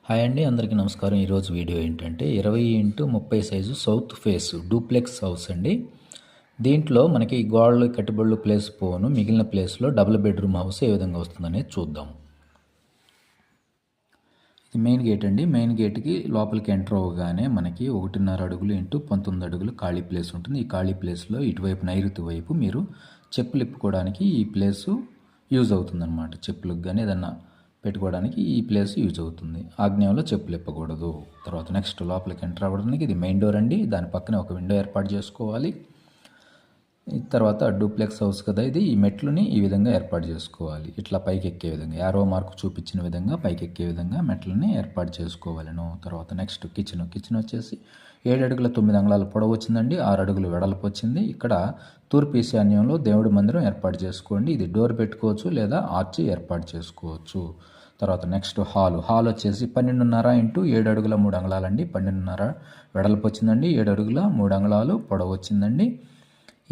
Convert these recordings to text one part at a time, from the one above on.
Hi అండి, అందరికీ నమస్కారం. ఈరోజు వీడియో ఏంటంటే 20x30 size south face duplex house అండి. దీంట్లో మనకి గోడలు కట్టుబడులు ప్లేస్ పోను, మిగిలిన ప్లేస్లో డబుల్ బెడ్రూమ్ హౌస్ ఏ విధంగా వస్తుందనేది చూద్దాం. ఇది మెయిన్ గేట్ అండి. మెయిన్ గేట్కి లోపలికి ఎంటర్ అవ్వగానే మనకి 1.5 అడుగులు ఇంటూ 19 అడుగులు ఖాళీ ప్లేస్ ఉంటుంది. ఈ ఖాళీ ప్లేస్లో ఇటువైపు నైరుతి వైపు మీరు చెప్పులు ఇప్పుకోవడానికి ఈ ప్లేసు యూజ్ అవుతుందన్నమాట. చెప్పులకు కానీ ఏదన్నా పెట్టుకోవడానికి ఈ ప్లేస్ యూజ్ అవుతుంది. ఆగ్నేయంలో చెప్పులు ఇప్పకూడదు. తర్వాత నెక్స్ట్ లోపలికి ఎంటర్ అవ్వడానికి ఇది మెయిన్ డోర్ అండి. దాని పక్కనే ఒక విండో ఏర్పాటు చేసుకోవాలి. తర్వాత డూప్లెక్స్ హౌస్ కదా ఇది, ఈ మెట్లుని ఈ విధంగా ఏర్పాటు చేసుకోవాలి. ఇట్లా పైకి ఎక్కే విధంగా యారో మార్క్ చూపించిన విధంగా పైకి ఎక్కే విధంగా మెట్లని ఏర్పాటు చేసుకోవాలను. తర్వాత నెక్స్ట్ కిచెన్ వచ్చేసి 7 అడుగుల 9 అంగుళాల పొడవు వచ్చిందండి. 6 అడుగులు వెడల్పు వచ్చింది. ఇక్కడ తూర్పు ఈశాన్యంలో దేవుడి మందిరం ఏర్పాటు చేసుకోండి. ఇది డోర్ పెట్టుకోవచ్చు లేదా ఆర్చ్ ఏర్పాటు చేసుకోవచ్చు. తర్వాత నెక్స్ట్ హాల్ వచ్చేసి 12.5 ఇంటూ 7 అడుగుల 3 అంగుళాలండి. 12.5 వెడల్పు వచ్చిందండి. 7 అడుగుల 3 అంగుళాలు పొడవు వచ్చిందండి.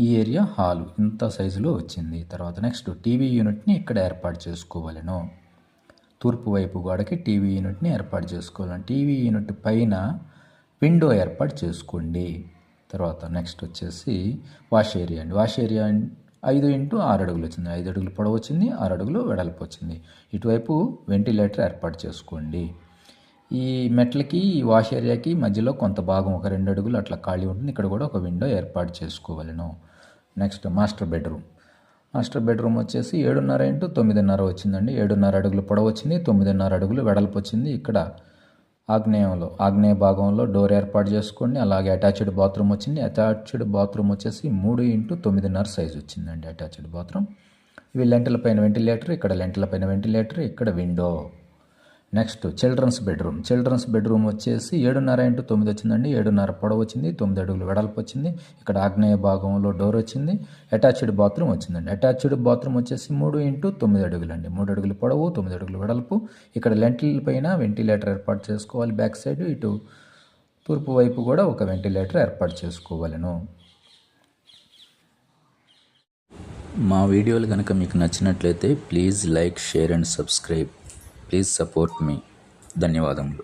ఈ ఏరియా హాలు ఇంత సైజులో వచ్చింది. తర్వాత నెక్స్ట్ టీవీ యూనిట్ని ఇక్కడ ఏర్పాటు చేసుకోవాలను. తూర్పు వైపు గోడకి టీవీ యూనిట్ని ఏర్పాటు చేసుకోవాలని. టీవీ యూనిట్ పైన విండో ఏర్పాటు చేసుకోండి. తర్వాత నెక్స్ట్ వచ్చేసి వాష్ ఏరియా అండి. వాష్ ఏరియా 5 ఇంటూ 6 అడుగులు వచ్చింది. 5 అడుగులు పొడవు వచ్చింది, 6 అడుగులు వెడల్పు వచ్చింది. ఇటువైపు వెంటిలేటర్ ఏర్పాటు చేసుకోండి. ఈ మెట్లకి ఈ వాష్ ఏరియాకి మధ్యలో కొంత భాగం ఒక 2 అడుగులు అట్లా ఖాళీ ఉంటుంది. ఇక్కడ కూడా ఒక విండో ఏర్పాటు చేసుకోవాలను. నెక్స్ట్ మాస్టర్ బెడ్రూమ్ వచ్చేసి 7.5 ఇంటూ 9.5 వచ్చిందండి. 7.5 అడుగులు పొడవు వచ్చింది, 9.5 అడుగులు వెడల్పు వచ్చింది. ఇక్కడ ఆగ్నేయ భాగంలో డోర్ ఏర్పాటు చేసుకోండి. అలాగే అటాచ్డ్ బాత్రూమ్ వచ్చింది. అటాచ్డ్ బాత్రూమ్ వచ్చేసి 3 ఇంటూ 9.5 సైజు వచ్చిందండి అటాచ్డ్ బాత్రూమ్. ఇవి లెంటల పైన వెంటిలేటర్, ఇక్కడ విండో. నెక్స్ట్ చిల్డ్రన్స్ బెడ్రూమ్ వచ్చేసి 7.5 ఇంటూ 9 వచ్చిందండి. 7.5 పొడవు వచ్చింది, 9 అడుగులు వెడల్పు వచ్చింది. ఇక్కడ ఆగ్నేయ భాగంలో డోర్ వచ్చింది. అటాచ్డ్ బాత్రూమ్ వచ్చిందండి. అటాచ్డ్ బాత్రూమ్ వచ్చేసి 3 ఇంటూ 9 అడుగులండి. 3 అడుగులు పొడవు, 9 అడుగులు వెడల్పు. ఇక్కడ లెంటిల్ పైన వెంటిలేటర్ ఏర్పాటు చేసుకోవాలి. బ్యాక్ సైడ్ ఇటు తూర్పు వైపు కూడా ఒక వెంటిలేటర్ ఏర్పాటు చేసుకోవాలను. మా వీడియోలు కనుక మీకు నచ్చినట్లయితే please like, share and subscribe. Please support me. ధన్యవాదములు.